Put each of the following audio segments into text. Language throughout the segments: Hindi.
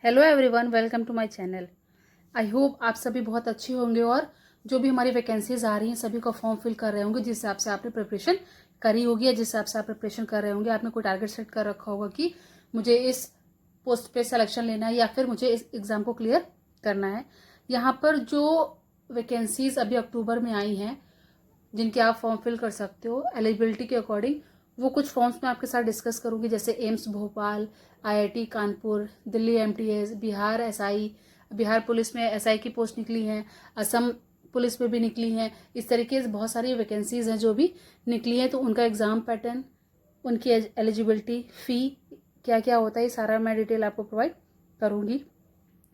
Hello everyone, welcome to my channel. I hope आप सभी बहुत अच्छे होंगे और जो भी हमारी वैकेंसीज आ रही हैं सभी का फॉर्म फिल कर रहे होंगे जिस हिसाब से आपने प्रिपरेशन करी होगी या जिस हिसाब से आप प्रिपरेशन कर रहे होंगे। आपने कोई टारगेट सेट कर रखा होगा कि मुझे इस पोस्ट पे सिलेक्शन लेना है या फिर मुझे इस एग्ज़ाम को क्लियर करना है। यहाँ पर जो वैकेंसीज अभी अक्टूबर में आई हैं जिनके आप फॉर्म फिल कर सकते हो एलिजिबिलिटी के अकॉर्डिंग, वो कुछ फॉर्म्स मैं आपके साथ डिस्कस करूंगी, जैसे AIIMS Bhopal, IIT Kanpur, Delhi MTS, Bihar SI, Bihar police में एसआई की पोस्ट निकली हैं, असम पुलिस में भी निकली हैं। इस तरीके से बहुत सारी वैकेंसीज हैं जो भी निकली हैं, तो उनका एग्ज़ाम पैटर्न, उनकी एलिजिबिलिटी, फ़ी क्या क्या होता है, ये सारा मैं डिटेल आपको प्रोवाइड करूँगी।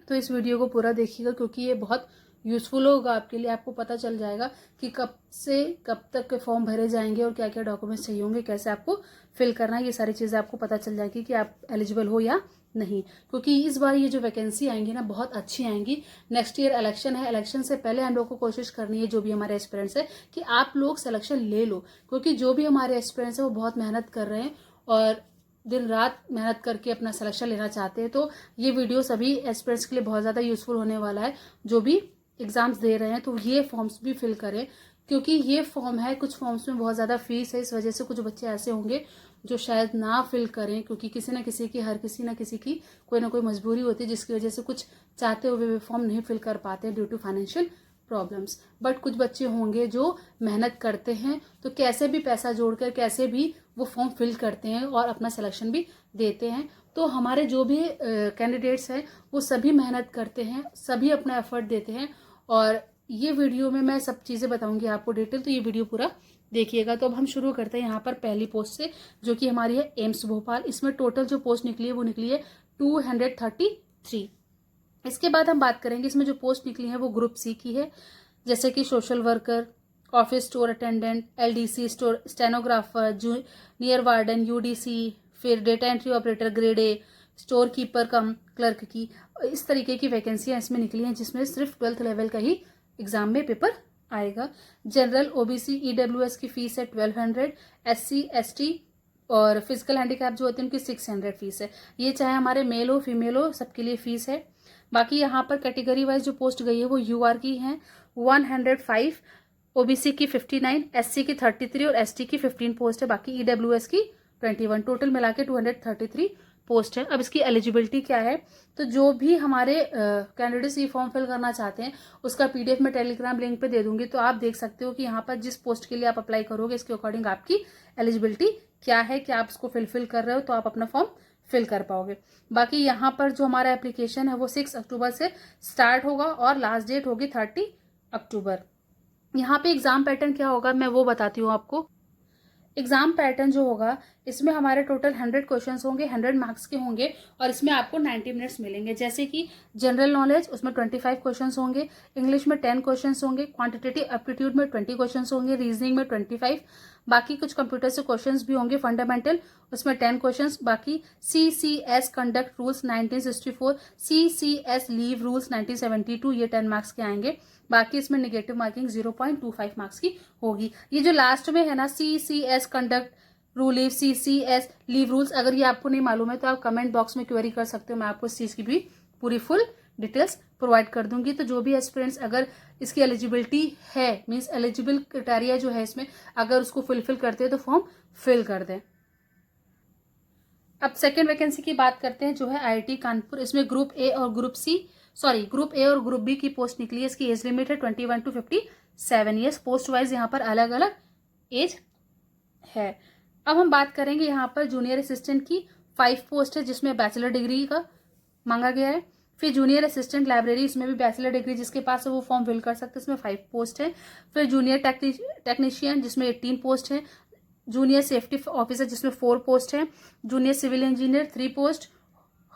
तो इस वीडियो को पूरा देखिएगा क्योंकि ये बहुत यूज़फुल होगा आपके लिए। आपको पता चल जाएगा कि कब से कब तक के फॉर्म भरे जाएंगे और क्या क्या डॉक्यूमेंट्स चाहिए होंगे, कैसे आपको फिल करना है, ये सारी चीज़ें आपको पता चल जाएगी कि आप एलिजिबल हो या नहीं। क्योंकि इस बार ये जो वैकेंसी आएंगी ना बहुत अच्छी आएंगी। नेक्स्ट ईयर इलेक्शन है, इलेक्शन से पहले हम लोग को कोशिश करनी है, जो भी हमारे एस्पिरेंट्स है, कि आप लोग सिलेक्शन ले लो। क्योंकि जो भी हमारे एस्पिरेंट्स है वो बहुत मेहनत कर रहे हैं और दिन रात मेहनत करके अपना सिलेक्शन लेना चाहते हैं। तो ये वीडियो सभी एस्पिरेंट्स के लिए बहुत ज़्यादा यूजफुल होने वाला है जो भी एग्जाम्स दे रहे हैं। तो ये फॉर्म्स भी फिल करें क्योंकि ये फॉर्म है, कुछ फॉर्म्स में बहुत ज़्यादा फीस है, इस वजह से कुछ बच्चे ऐसे होंगे जो शायद ना फिल करें, क्योंकि किसी ना किसी की, हर किसी ना किसी की कोई ना कोई मजबूरी होती है जिसकी वजह से कुछ चाहते हुए भी फॉर्म नहीं फिल कर पाते due to financial problems. But कुछ बच्चे होंगे जो मेहनत करते हैं, तो कैसे भी पैसा जोड़कर कैसे भी वो फॉर्म फिल करते हैं और अपना सिलेक्शन भी देते हैं। तो हमारे जो भी कैंडिडेट्स हैं वो सभी मेहनत करते हैं, सभी अपना एफर्ट देते हैं और ये वीडियो में मैं सब चीज़ें बताऊंगी आपको डिटेल, तो ये वीडियो पूरा देखिएगा। तो अब हम शुरू करते हैं यहाँ पर पहली पोस्ट से, जो कि हमारी है एम्स भोपाल। इसमें टोटल जो पोस्ट निकली है वो निकली है 233। इसके बाद हम बात करेंगे इसमें जो पोस्ट निकली है वो ग्रुप सी की है, जैसे कि social worker, office store attendant, LDC store stenographer, junior warden, UDC, फिर data entry operator grade A, store keeper cum clerk की। इस तरीके की वैकेंसियां इसमें निकली हैं जिसमें सिर्फ 12th लेवल का ही एग्जाम में पेपर आएगा। जनरल ओबीसी ईडब्ल्यूएस की फीस है 1200, एससी एसटी और फिजिकल हैंडीकैप जो होते हैं उनकी 600 फीस है। ये चाहे हमारे मेल हो फीमेल हो सबके लिए फीस है। बाकी यहाँ पर कैटेगरी वाइज जो पोस्ट गई है वो यूआर की है 105, ओबीसी की 59, एससी की 33 और एसटी की 15 पोस्ट है। बाकी ईडब्ल्यूएस की 21, टोटल मिला के 233 पोस्ट है। अब इसकी एलिजिबिलिटी क्या है, तो जो भी हमारे कैंडिडेट्स ये फॉर्म फिल करना चाहते हैं उसका पीडीएफ मैं टेलीग्राम लिंक पे दे दूंगी, तो आप देख सकते हो कि यहाँ पर जिस पोस्ट के लिए आप अप्लाई करोगे इसके अकॉर्डिंग आपकी एलिजिबिलिटी क्या है, कि आप इसको फिल कर रहे हो तो आप अपना फॉर्म फिल कर पाओगे। बाकी यहाँ पर जो हमारा एप्लीकेशन है वो 6 अक्टूबर से स्टार्ट होगा और लास्ट डेट होगी 30 अक्टूबर। यहाँ पे एग्जाम पैटर्न क्या होगा मैं वो बताती हूँ आपको। एग्जाम पैटर्न जो होगा इसमें हमारे टोटल 100 क्वेश्चंस होंगे, 100 मार्क्स के होंगे और इसमें आपको 90 मिनट्स मिलेंगे। जैसे कि जनरल नॉलेज उसमें 25 क्वेश्चंस होंगे, इंग्लिश में 10 क्वेश्चंस होंगे, क्वांटिटेटिव एप्टीट्यूड में 20 क्वेश्चंस होंगे, रीजनिंग में 25, बाकी कुछ कंप्यूटर से क्वेश्चंस भी होंगे, फंडामेंटल उसमें 10 क्वेश्चंस, बाकी CCS conduct rules 1964, CCS leave rules 1972, ये 10 मार्क्स के आएंगे। बाकी इसमें नेगेटिव मार्किंग 0.25 मार्क्स की होगी। ये जो लास्ट में है ना CCS conduct rule leave, CCS leave rules, अगर ये आपको नहीं मालूम है तो आप कमेंट बॉक्स में क्वेरी कर सकते हो, मैं आपको इस चीज की भी पूरी फुल डिटेल्स प्रोवाइड कर दूंगी। तो जो भी एस्पिरेंट्स अगर इसकी एलिजिबिलिटी है, मीन्स एलिजिबल क्राइटेरिया जो है इसमें, अगर उसको फुलफिल करते हैं तो फॉर्म फिल कर दें। अब सेकेंड वैकेंसी की बात करते हैं जो है आईआईटी कानपुर। इसमें ग्रुप ए और ग्रुप बी की पोस्ट निकली है। इसकी एज लिमिट है 21 to 57 ईयर्स। पोस्ट वाइज यहाँ पर अलग अलग एज है। अब हम बात करेंगे यहाँ पर जूनियर असिस्टेंट की 5 पोस्ट है जिसमें बैचलर डिग्री का मांगा गया है। फिर जूनियर असिस्टेंट लाइब्रेरी, इसमें भी बैचलर डिग्री जिसके पास है वो फॉर्म फिल कर सकते हैं, इसमें 5 पोस्ट है। फिर जूनियर टेक्नीशियन जिसमें 18 पोस्ट है, जूनियर सेफ्टी ऑफिसर जिसमें 4 पोस्ट है, junior civil engineer 3 post,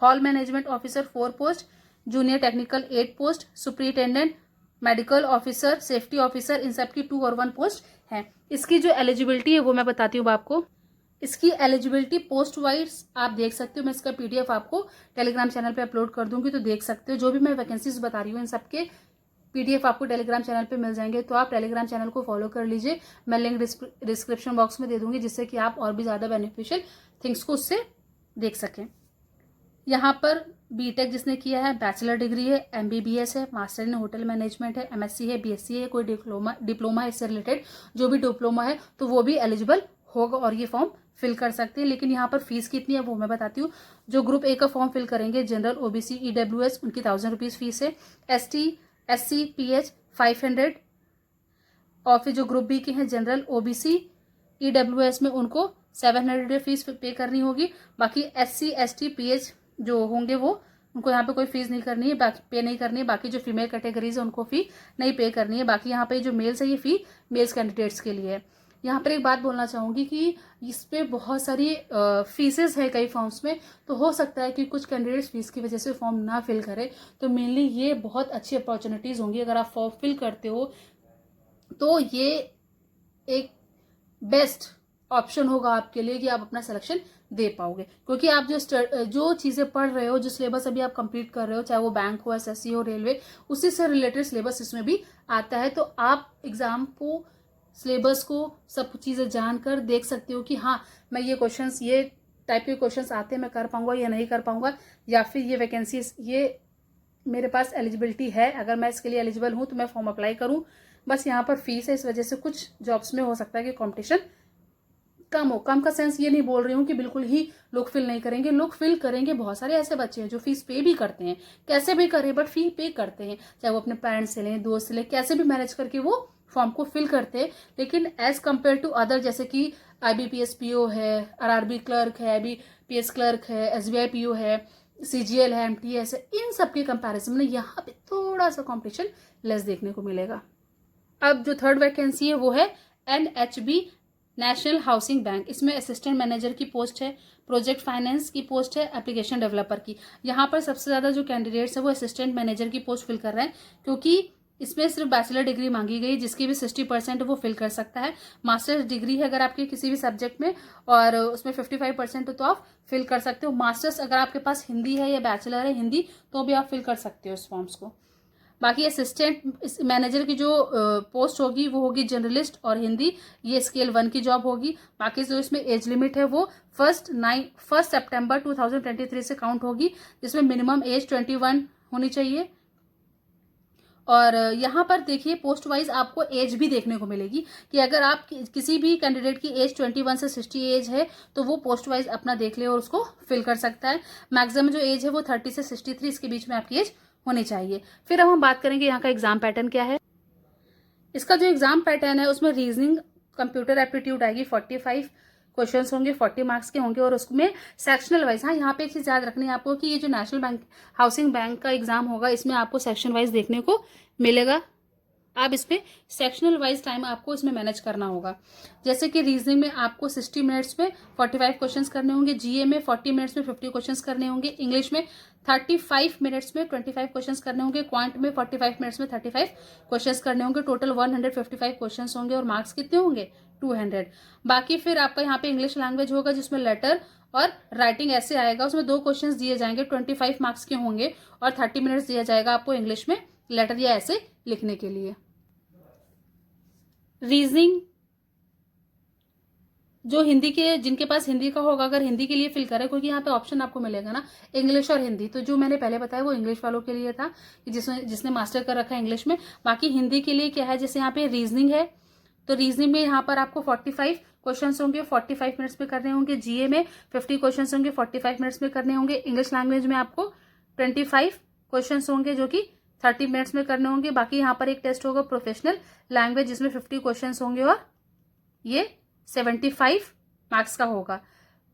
hall management officer 4 post, junior technical 8 post, superintendent medical officer, safety officer, इन सब की 2 और 1 पोस्ट है। इसकी जो एलिजिबिलिटी है वो मैं बताती हूँ आपको। इसकी एलिजिबिलिटी पोस्ट वाइज आप देख सकते हो, मैं इसका पीडीएफ आपको टेलीग्राम चैनल पे अपलोड कर दूंगी, तो देख सकते हो। जो भी मैं वैकेंसीज बता रही हूँ इन सबके पीडीएफ आपको टेलीग्राम चैनल पे मिल जाएंगे, तो आप टेलीग्राम चैनल को फॉलो कर लीजिए। मैं लिंक डिस्क्रिप्शन बॉक्स में दे दूंगी जिससे कि आप और भी ज़्यादा बेनिफिशियल थिंग्स को उससे देख सकें। यहाँ पर बीटेक जिसने किया है, बैचलर डिग्री है, एमबीबीएस है, मास्टर इन होटल मैनेजमेंट है, एमएससी है, बीएससी है, कोई डिप्लोमा है इससे रिलेटेड, जो भी डिप्लोमा है तो वो भी एलिजिबल होगा और ये फॉर्म फिल कर सकते हैं। लेकिन यहाँ पर फीस कितनी है वो मैं बताती हूँ। जो ग्रुप ए का फॉर्म फिल करेंगे, जनरल, ओबीसी, ईडब्ल्यूएस, उनकी 1000 रुपीज़ फीस है। एसटी, एससी, पीएच 500, और फिर जो ग्रुप बी के हैं, जनरल, ओबीसी, ईडब्ल्यूएस में, उनको 700 फीस पे करनी होगी। बाकी एससी, एसटी, पीएच जो होंगे वो, उनको यहाँ पे कोई फीस नहीं करनी है, बाकी पे नहीं करनी है। बाकी जो फीमेल कैटेगरीज है उनको फी नहीं पे करनी है। बाकी यहाँ पे जो मेल्स है ये फी मेल्स कैंडिडेट्स के लिए है। यहाँ पर एक बात बोलना चाहूँगी कि इस पे बहुत सारी फीसेस है कई फॉर्म्स में, तो हो सकता है कि कुछ कैंडिडेट्स फीस की वजह से फॉर्म ना फिल करें। तो मेनली ये बहुत अच्छी अपॉर्चुनिटीज़ होंगी अगर आप फॉर्म फिल करते हो, तो ये एक बेस्ट ऑप्शन होगा आपके लिए कि आप अपना सिलेक्शन दे पाओगे। क्योंकि आप जो चीज़ें पढ़ रहे हो, जो सिलेबस अभी आप कंप्लीट कर रहे हो, चाहे वो बैंक हो, एसएससी हो, रेलवे, उसी से रिलेटेड सिलेबस इसमें भी आता है। तो आप एग्जाम को, सिलेबस को, सब चीज़ें जानकर देख सकते हो कि हाँ, मैं ये क्वेश्चंस, ये टाइप के क्वेश्चंस आते हैं, मैं कर पाऊंगा या नहीं कर पाऊंगा, या फिर ये वैकेंसीज, ये मेरे पास एलिजिबिलिटी है, अगर मैं इसके लिए एलिजिबल हूँ तो मैं फॉर्म अप्लाई करूँ। बस यहाँ पर फीस है, इस वजह से कुछ जॉब्स में हो सकता है कि कंपटीशन कम हो। कम का सेंस ये नहीं बोल रही हूँ कि बिल्कुल ही लोग फिल नहीं करेंगे, लोग फिल करेंगे। बहुत सारे ऐसे बच्चे हैं जो फीस पे भी करते हैं, कैसे भी करें बट फी पे करते हैं, चाहे वो अपने पेरेंट्स से लें, दोस्त से लें, कैसे भी मैनेज करके वो फॉर्म को फिल करते हैं। लेकिन एज कम्पेयर टू अदर, जैसे कि IBPS PO है, RRB क्लर्क है, IBPS क्लर्क है, SBI PO है, CGL है, MTS है, इन सब के कंपैरिजन में यहाँ पे थोड़ा सा कॉम्पिटिशन लेस देखने को मिलेगा। अब जो थर्ड वैकेंसी है वो है NHB, नेशनल हाउसिंग बैंक। इसमें असिस्टेंट मैनेजर की पोस्ट है, प्रोजेक्ट फाइनेंस की पोस्ट है, एप्लीकेशन डेवलपर की। यहाँ पर सबसे ज़्यादा जो कैंडिडेट्स है वो असिस्टेंट मैनेजर की पोस्ट फिल कर रहे हैं, क्योंकि इसमें सिर्फ बैचलर डिग्री मांगी गई, जिसकी भी 60% वो फिल कर सकता है। मास्टर्स डिग्री है अगर आपके किसी भी सब्जेक्ट में, और उसमें 55% तो आप फिल कर सकते हो। मास्टर्स अगर आपके पास हिंदी है या बैचलर है हिंदी, तो भी आप फिल कर सकते हो इस फॉर्म्स को। बाकी असिस्टेंट मैनेजर की जो पोस्ट होगी वो होगी जनरलिस्ट और हिंदी, ये स्केल 1 की जॉब होगी। बाकी जो इसमें एज लिमिट है वो 1 सितंबर 2023 से काउंट होगी, जिसमें मिनिमम एज 21 होनी चाहिए। और यहाँ पर देखिए पोस्ट वाइज आपको एज भी देखने को मिलेगी कि अगर आप किसी भी कैंडिडेट की एज 21 से 60 एज है तो वो पोस्ट वाइज अपना देख ले और उसको फिल कर सकता है। मैक्सिमम जो एज है वो 30 से 63, इसके बीच में आपकी एज होनी चाहिए। फिर अब हम बात करेंगे यहाँ का एग्जाम पैटर्न क्या है। इसका जो एग्जाम पैटर्न है उसमें रीजनिंग, कंप्यूटर एप्टीट्यूड आएगी, 45 क्वेश्चंस होंगे, 40 मार्क्स के होंगे, और उसमें सेक्शनल वाइज। हाँ, यहाँ पे एक चीज याद रखनी है आपको कि ये जो नेशनल बैंक हाउसिंग बैंक का एग्जाम होगा इसमें आपको सेक्शन वाइज देखने को मिलेगा। आप इसमें सेक्शनल वाइज टाइम आपको इसमें मैनेज करना होगा। जैसे कि रीजनिंग में आपको 60 मिनट्स में 45 क्वेश्चंस करने होंगे, जीए में 40 मिनट्स में 50 क्वेश्चंस करने होंगे, इंग्लिश में 35 मिनट्स में 25 क्वेश्चंस करने होंगे, क्वांट में 45 मिनट्स में 35 क्वेश्चंस करने होंगे। टोटल 155 क्वेश्चंस होंगे और मार्क्स कितने होंगे, 200। बाकी फिर आपका यहाँ पे इंग्लिश लैंग्वेज होगा जिसमें लेटर और राइटिंग ऐसे आएगा। उसमें 2 क्वेश्चंस दिए जाएंगे, 25 मार्क्स के होंगे, और 30 मिनट्स दिया जाएगा आपको इंग्लिश में लेटर या ऐसे लिखने के लिए। रीजनिंग जो हिंदी के, जिनके पास हिंदी का होगा, अगर हिंदी के लिए फिल करें, क्योंकि यहाँ पे ऑप्शन आपको मिलेगा ना इंग्लिश और हिंदी, तो जो मैंने पहले बताया वो इंग्लिश वालों के लिए था कि जिसने मास्टर कर रखा है इंग्लिश में। बाकी हिंदी के लिए क्या है, जैसे यहाँ पे रीजनिंग है तो रीजनिंग में यहाँ पर आपको 45 क्वेश्चंस होंगे, 45 मिनट्स में करने होंगे। जीए में 50 क्वेश्चंस होंगे, 45 मिनट्स में करने होंगे। इंग्लिश लैंग्वेज में आपको 25 क्वेश्चंस होंगे जो कि 30 मिनट्स में करने होंगे। बाकी यहाँ पर एक टेस्ट होगा प्रोफेशनल लैंग्वेज जिसमें 50 क्वेश्चंस होंगे और ये 75 मार्क्स का होगा,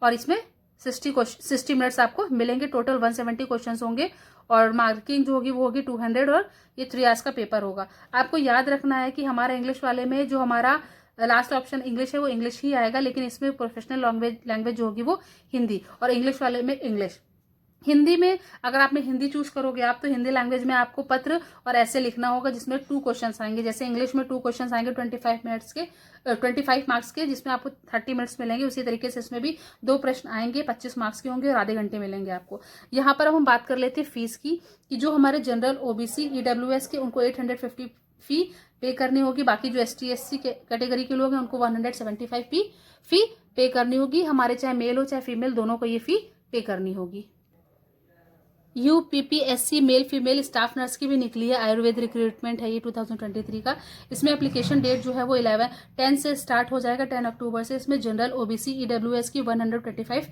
और इसमें 60 मिनट्स आपको मिलेंगे। टोटल 170 क्वेश्चंस होंगे और मार्किंग जो होगी वो होगी 200, और ये 3 आवर्स का पेपर होगा। आपको याद रखना है कि हमारा इंग्लिश वाले में जो हमारा लास्ट ऑप्शन इंग्लिश है वो इंग्लिश ही आएगा, लेकिन इसमें प्रोफेशनल लैंग्वेज जो होगी वो हिंदी, और इंग्लिश वाले में इंग्लिश। हिंदी में अगर आपने हिंदी चूज करोगे आप, तो हिंदी लैंग्वेज में आपको पत्र और ऐसे लिखना होगा जिसमें 2 क्वेश्चंस आएंगे। जैसे इंग्लिश में 2 क्वेश्चंस आएंगे 25 मिनट्स के, 25 मार्क्स के, जिसमें आपको 30 मिनट्स मिलेंगे। उसी तरीके से इसमें भी 2 प्रश्न आएंगे, 25 मार्क्स के होंगे और आधे घंटे मिलेंगे आपको। यहाँ पर अब हम बात कर लेते हैं फीस की, कि जो हमारे जनरल, ओबीसी, ईडब्ल्यूएस के, उनको 850 फी पे करनी होगी। बाकी जो ST SC कैटेगरी के लोग हैं उनको 175 फी पे करनी होगी। हमारे चाहे मेल हो चाहे फीमेल, दोनों को ये फी पे करनी होगी। UPPSC male female staff nurse की भी निकली है, आयुर्वेद रिक्रूटमेंट है ये 2023 का। इसमें एप्लीकेशन डेट जो है वो 10 से स्टार्ट हो जाएगा, 10 अक्टूबर से। इसमें जनरल OBC EWS की 125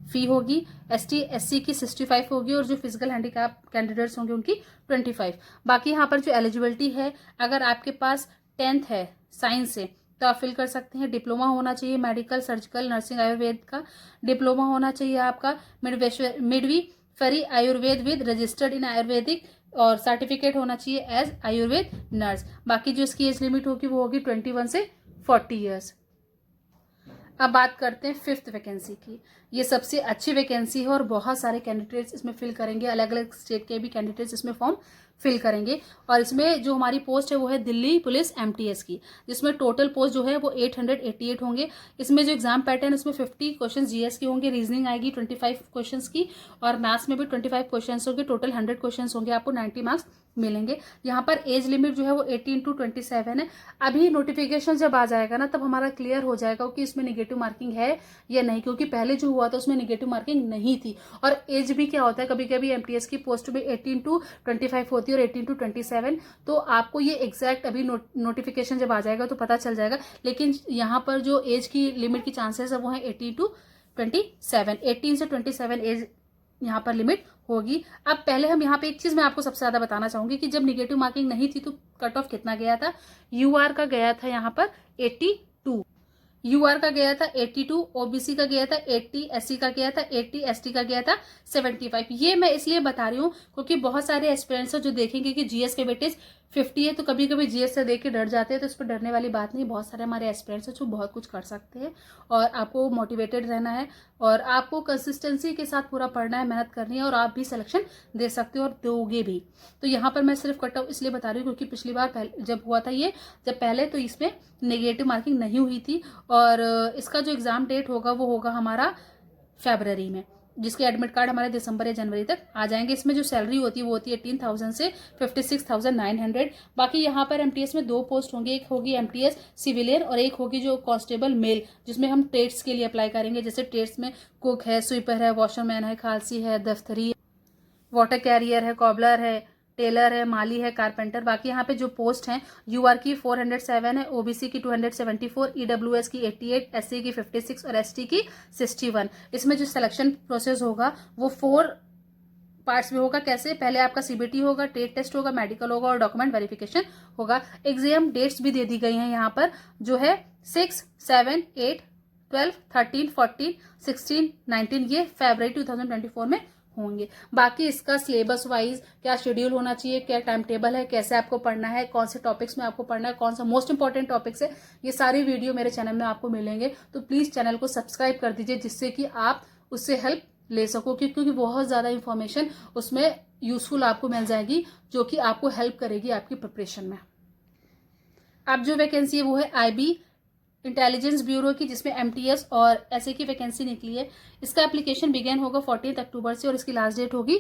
फी होगी, ST SC की 65 होगी और जो फिजिकल हैंडीकैप कैंडिडेट्स होंगे उनकी 25। बाकी यहाँ पर जो एलिजिबिलिटी है, अगर आपके पास 10th है साइंस से तो आप फिल कर सकते हैं। डिप्लोमा होना चाहिए मेडिकल, सर्जिकल, नर्सिंग, आयुर्वेद का डिप्लोमा होना चाहिए आपका। Midwifery Ayurveda with registered in Ayurvedic, और सर्टिफिकेट होना चाहिए एज आयुर्वेद नर्स। बाकी जो इसकी एज लिमिट होगी वो होगी 21 से 40 ईयर्स। अब बात करते हैं 5th वैकेंसी की। ये सबसे अच्छी वैकेंसी है और बहुत सारे कैंडिडेट्स इसमें फिल करेंगे, अलग अलग स्टेट के भी कैंडिडेट्स इसमें फॉर्म फिल करेंगे। और इसमें जो हमारी पोस्ट है वो है दिल्ली पुलिस MTS की, जिसमें टोटल पोस्ट जो है वो 888 होंगे। इसमें जो एग्जाम पैटर्न उसमें 50 क्वेश्चन GS के होंगे, रीजनिंग आएगी 25 क्वेश्चन की, और मैथ्स में भी 25 क्वेश्चन होंगे। टोटल 100 क्वेश्चन होंगे, आपको 90 मार्क्स मिलेंगे। यहाँ पर एज लिमिट जो है वो 18 to 27 है। अभी नोटिफिकेशन जब आ जाएगा ना तब हमारा क्लियर हो जाएगा कि इसमें निगेटिव मार्किंग है या नहीं, क्योंकि पहले जो हुआ था उसमें निगेटिव मार्किंग नहीं थी। और एज भी क्या होता है, कभी कभी MTS की पोस्ट में 18 to 25 होती है और 18 to 27, तो आपको ये एग्जैक्ट अभी नोटिफिकेशन जब आ जाएगा तो पता चल जाएगा। लेकिन यहाँ पर जो एज की लिमिट की चांसेस है वो है 18 to 27, 18 से 27 एज यहाँ पर लिमिट होगी। अब पहले हम यहाँ पे एक चीज मैं आपको सबसे ज्यादा बताना चाहूंगी कि जब निगेटिव मार्किंग नहीं थी तो कट ऑफ कितना गया था। UR का गया था यहाँ पर 82, UR का गया था 82, OBC का गया था 80, SC का गया था 80, ST का गया था 75। ये मैं इसलिए बता रही हूँ क्योंकि बहुत सारे एस्पिरेंट्स जो देखेंगे कि GS के वेटेज 50 है तो कभी कभी GS से देख के डर जाते हैं, तो इस पर डरने वाली बात नहीं। बहुत सारे हमारे एस्पिरेंट्स हैं जो बहुत कुछ कर सकते हैं, और आपको मोटिवेटेड रहना है और आपको कंसिस्टेंसी के साथ पूरा पढ़ना है, मेहनत करनी है, और आप भी सिलेक्शन दे सकते हो और दोगे भी। तो यहाँ पर मैं सिर्फ कट ऑफ इसलिए बता रही हूँ क्योंकि पिछली बार जब हुआ था ये, जब पहले तो इसमें नेगेटिव मार्किंग नहीं हुई थी। और इसका जो एग्जाम डेट होगा वो होगा हमारा फरवरी में, जिसके एडमिट कार्ड हमारे दिसंबर या जनवरी तक आ जाएंगे। इसमें जो सैलरी होती है वो होती है 18,000 से 56,900। बाकी यहाँ पर MTS में 2 पोस्ट होंगी, एक होगी MTS सिविलियन और एक होगी जो कांस्टेबल मेल, जिसमें हम ट्रेड्स के लिए अप्लाई करेंगे। जैसे ट्रेड्स में कुक है, स्वीपर है, वॉशरमैन है, खालसी है, दफ्तरी, वाटर कैरियर है, कॉबलर है, टेलर है, माली है, कारपेंटर। बाकी यहाँ पे जो पोस्ट हैं, UR की 407 है, OBC की 274, EWS की 88, SC की 56 और ST की 61। इसमें जो सिलेक्शन प्रोसेस होगा वो 4 पार्ट्स में होगा। कैसे, पहले आपका CBT होगा, ट्रेड टेस्ट होगा, मेडिकल होगा और डॉक्यूमेंट वेरिफिकेशन होगा। एग्जाम डेट्स भी दे दी गई हैं यहाँ पर, जो है 6, 7, 8, 12, 13, 14, 16, 19, ये फरवरी 2024 में होंगे। बाकी इसका सिलेबस वाइज क्या शेड्यूल होना चाहिए, क्या टाइम टेबल है, कैसे आपको पढ़ना है, कौन से टॉपिक्स में आपको पढ़ना है, कौन सा मोस्ट इंपॉर्टेंट टॉपिक्स है, ये सारी वीडियो मेरे चैनल में आपको मिलेंगे। तो प्लीज चैनल को सब्सक्राइब कर दीजिए जिससे कि आप उससे हेल्प ले सको, क्योंकि बहुत ज्यादा इंफॉर्मेशन उसमें यूजफुल आपको मिल जाएगी जो कि आपको हेल्प करेगी आपकी प्रिपरेशन में। अब जो वैकेंसी है वो है IB इंटेलिजेंस ब्यूरो की, जिसमें MTS और SA की वैकेंसी निकली है। इसका एप्लीकेशन बिगेन होगा 14 अक्टूबर से और इसकी लास्ट डेट होगी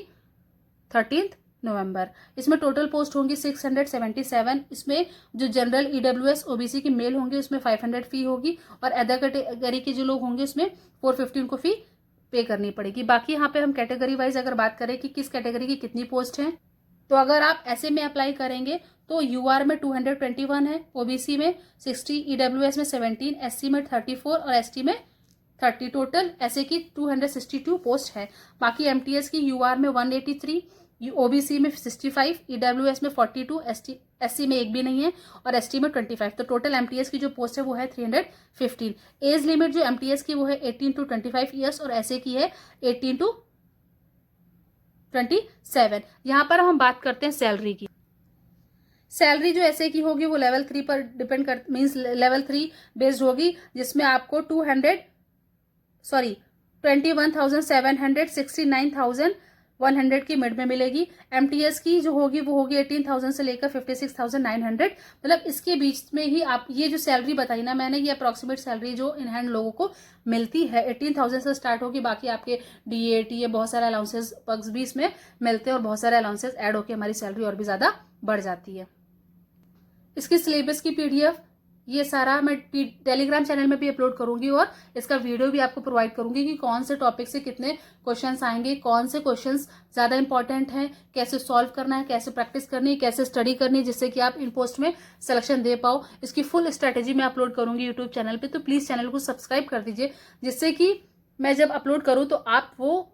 13 नवंबर। इसमें टोटल पोस्ट होंगी 677। इसमें जो जनरल EWS OBC की मेल होंगे उसमें 500 फी होगी, और अदर कैटेगरी के जो लोग होंगे उसमें 450 उनको फी पे करनी पड़ेगी। बाकी यहाँ पे हम कैटेगरी वाइज अगर बात करें कि किस कैटेगरी की कितनी पोस्ट है, तो अगर आप ऐसे में अप्लाई करेंगे तो UR में 221 है, OBC में 60, EWS में 17, SC में 34 और ST में 30। टोटल SA की 262 पोस्ट है। बाकी MTS की UR में 183, OBC में 65, EWS में 42, SC में एक भी नहीं है और ST में 25। तो टोटल MTS की जो पोस्ट है वो है 315। एज लिमिट जो MTS की वो है 18 to 25 ईयर्स और SA की है 18 to 27। यहाँ पर हम बात करते हैं सैलरी की। सैलरी जो ऐसे की होगी वो लेवल 3 पर डिपेंड कर मींस लेवल 3 बेस्ड होगी, जिसमें आपको 21,700 69,100 की मिड में मिलेगी। MTS की जो होगी वो होगी 18,000 से लेकर 56,900, मतलब इसके बीच में ही आप ये जो सैलरी बताई ना मैंने, ये अप्रोक्सीमेट सैलरी जो इन हैंड लोगों को मिलती है 18,000 से स्टार्ट होगी। बाकी आपके DAT ये बहुत सारे अलाउंसेस पग्स भी इसमें मिलते हैं और बहुत सारे अलाउंसेस ऐड होकर हमारी सैलरी और भी ज्यादा बढ़ जाती है। इसकी सिलेबस की PDF ये सारा मैं टेलीग्राम चैनल में भी अपलोड करूंगी और इसका वीडियो भी आपको प्रोवाइड करूंगी कि कौन से टॉपिक से कितने क्वेश्चंस आएंगे, कौन से क्वेश्चंस ज्यादा इंपॉर्टेंट हैं, कैसे सॉल्व करना है, कैसे प्रैक्टिस करनी है, कैसे स्टडी करनी है, जिससे कि आप इन पोस्ट में सिलेक्शन दे पाओ। इसकी फुल स्ट्रेटेजी मैं अपलोड करूंगी यूट्यूब चैनल पे, तो प्लीज चैनल को सब्सक्राइब कर दीजिए, जिससे कि मैं जब अपलोड करूं तो आप वो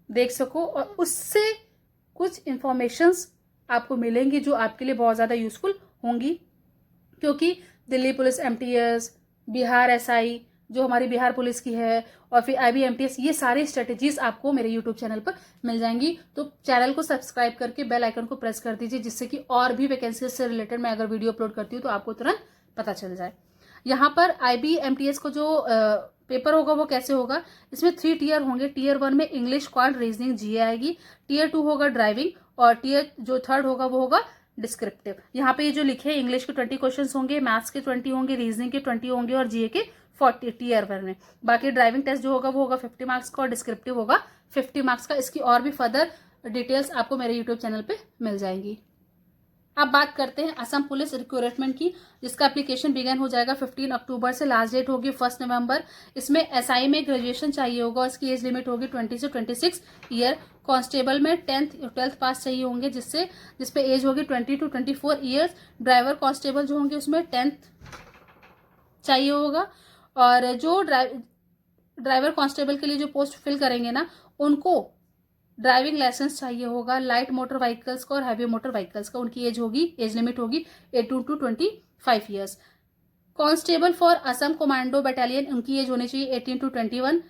देख सको और उससे कुछ इंफॉर्मेशंस आपको मिलेंगी जो आपके लिए बहुत ज्यादा यूजफुल होंगी। क्योंकि Delhi police MTS, Bihar SI जो हमारी बिहार पुलिस की है, और फिर IBMTS, ये सारी स्ट्रेटेजीज आपको मेरे यूट्यूब चैनल पर मिल जाएंगी। तो चैनल को सब्सक्राइब करके बेल आइकन को प्रेस कर दीजिए, जिससे कि और भी वैकेंसी से रिलेटेड मैं अगर वीडियो अपलोड करती हूँ तो आपको तुरंत पता चल जाए। यहाँ पर IBMTS को जो पेपर होगा वो कैसे होगा, इसमें 3 टीयर होंगे। टीयर 1 में इंग्लिश, क्वांट, रीजनिंग, GA आएगी। टीयर 2 होगा ड्राइविंग, और टीयर जो 3rd होगा वो होगा डिस्क्रिप्टिव। यहाँ पे ये जो लिखे हैं, इंग्लिश के 20 क्वेश्चंस होंगे, मैथ्स के 20 होंगे, रीजनिंग के 20 होंगे और GA के 40 टीयर 1 में। बाकी ड्राइविंग टेस्ट जो होगा वो होगा 50 मार्क्स का और डिस्क्रिप्टिव होगा 50 मार्क्स का। इसकी और भी फर्दर डिटेल्स आपको मेरे यूट्यूब चैनल पे मिल जाएंगी। अब बात करते हैं असम पुलिस रिक्रूटमेंट की, जिसका एप्लीकेशन बिगन हो जाएगा 15 अक्टूबर से, लास्ट डेट होगी 1 नवंबर। इसमें SI में ग्रेजुएशन चाहिए होगा, इसकी एज लिमिट होगी 20 से 26 ईयर। कांस्टेबल में 12th पास चाहिए होंगे, जिसपे एज होगी 20 to 24 ईयर्स। ड्राइवर कांस्टेबल जो होंगे उसमें 10th चाहिए होगा। और जो ड्राइवर कांस्टेबल के लिए जो पोस्ट फिल करेंगे ना, उनको ड्राइविंग लाइसेंस चाहिए होगा, लाइट मोटर व्हीकल्स का और हैवी मोटर व्हीकल्स का। उनकी एज लिमिट होगी 18 to 25 years. Constable for Assam commando battalion, उनकी एज होनी चाहिए 18 to 21।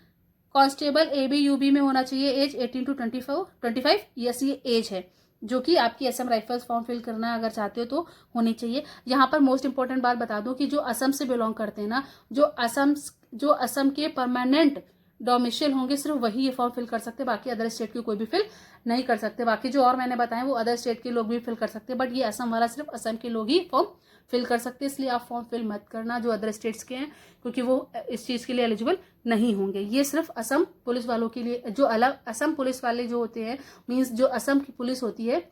कांस्टेबल AB UB में होना चाहिए एज 18 to 25 ईयर्स, ये एज है जो कि आपकी असम राइफल्स फॉर्म फिल करना अगर चाहते हो तो होनी चाहिए। यहाँ पर मोस्ट इंपॉर्टेंट बात बता दूं कि जो असम से बिलोंग करते हैं ना, जो असम के परमानेंट डोमिशियल होंगे, सिर्फ वही ये फॉर्म फिल कर सकते हैं, बाकी अदर स्टेट के कोई भी फिल नहीं कर सकते। बाकी जो और मैंने बताया वो अदर स्टेट के लोग भी फिल कर सकते हैं, बट ये असम वाला सिर्फ असम के लोग ही फॉर्म फिल कर सकते हैं। इसलिए आप फॉर्म फिल मत करना जो अदर स्टेट्स के हैं, क्योंकि वो इस चीज के लिए एलिजिबल नहीं होंगे। ये सिर्फ असम पुलिस वालों के लिए, जो अलग असम पुलिस वाले जो होते हैं, मीन्स जो असम की पुलिस होती है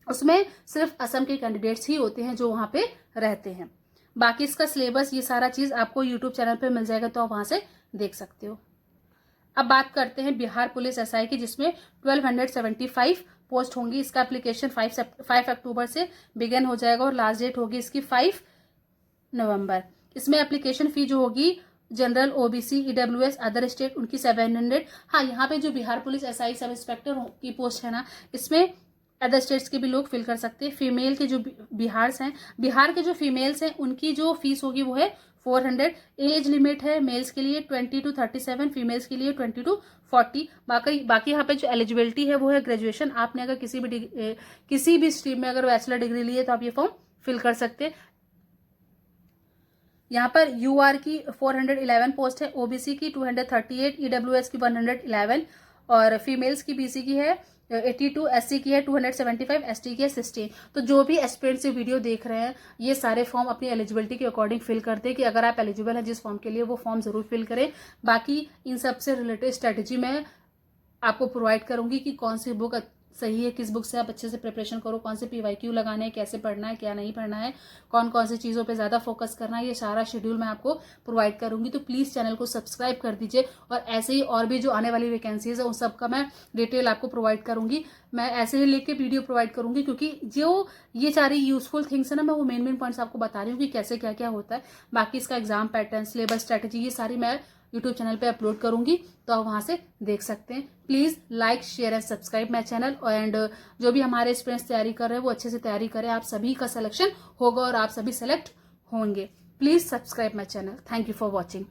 उसमें सिर्फ असम के कैंडिडेट्स ही होते हैं जो वहां पे रहते हैं। बाकी इसका सिलेबस, ये सारा चीज आपको यूट्यूब चैनल पे मिल जाएगा, तो आप वहां से देख सकते हो। अब बात करते हैं बिहार पुलिस SI की, जिसमें 1275 पोस्ट होंगी। इसका एप्लीकेशन 5 अक्टूबर से बिगन हो जाएगा और लास्ट डेट होगी इसकी 5 नवंबर। इसमें एप्लीकेशन फी जो होगी general, OBC, EWS, other state, उनकी 700। हाँ, यहाँ पे जो Bihar police SI sub inspector की पोस्ट है ना, इसमें अदर स्टेट्स के भी लोग फिल कर सकते हैं। फीमेल के जो बिहार के जो फीमेल्स हैं उनकी जो फीस होगी वो है 400। एज लिमिट है मेल्स के लिए 20 to 37, फीमेल्स के लिए 20 to 40। बाकी यहाँ पे जो एलिजिबिलिटी है वो है ग्रेजुएशन। आपने अगर किसी भी स्ट्रीम में अगर बैचलर डिग्री ली है तो आप ये फॉर्म फिल कर सकते हैं। यहाँ पर UR की 411 पोस्ट है, OBC की 238, EWS की 111 और फीमेल्स की BC की है 82, SC की है 275, ST की है 16। तो जो भी एस्पिरेंट से वीडियो देख रहे हैं, ये सारे फॉर्म अपनी एलिजिबिलिटी के अकॉर्डिंग फिल करते हैं कि अगर आप एलिजिबल हैं जिस फॉर्म के लिए, वो फॉर्म जरूर फिल करें। बाकी इन सब से रिलेटेड स्ट्रेटेजी मैं आपको प्रोवाइड करूंगी कि कौन सी बुक सही है, किस बुक से आप अच्छे से प्रिपरेशन करो, कौन से PYQ लगाने हैं, कैसे पढ़ना है, क्या नहीं पढ़ना है, कौन कौन सी चीज़ों पे ज़्यादा फोकस करना है, ये सारा शेड्यूल मैं आपको प्रोवाइड करूंगी। तो प्लीज़ चैनल को सब्सक्राइब कर दीजिए, और ऐसे ही और भी जो आने वाली वैकेंसीज है उन सब का मैं डिटेल आपको प्रोवाइड करूंगी। मैं ऐसे ही लेके वीडियो प्रोवाइड करूंगी, क्योंकि जो ये सारी यूजफुल थिंग्स है ना, मैं वो मेन पॉइंट्स आपको बता रही हूँ कि कैसे क्या क्या होता है। बाकी इसका एग्जाम पैटर्न, सिलेबस, स्ट्रेटेजी, ये सारी मैं यूट्यूब चैनल पे अपलोड करूंगी, तो आप वहां से देख सकते हैं। Please like, share and subscribe my channel. And जो भी हमारे स्टूडेंट्स तैयारी कर रहे हैं वो अच्छे से तैयारी करें, आप सभी का सिलेक्शन होगा और आप सभी सेलेक्ट होंगे। Please subscribe my channel. Thank you for watching.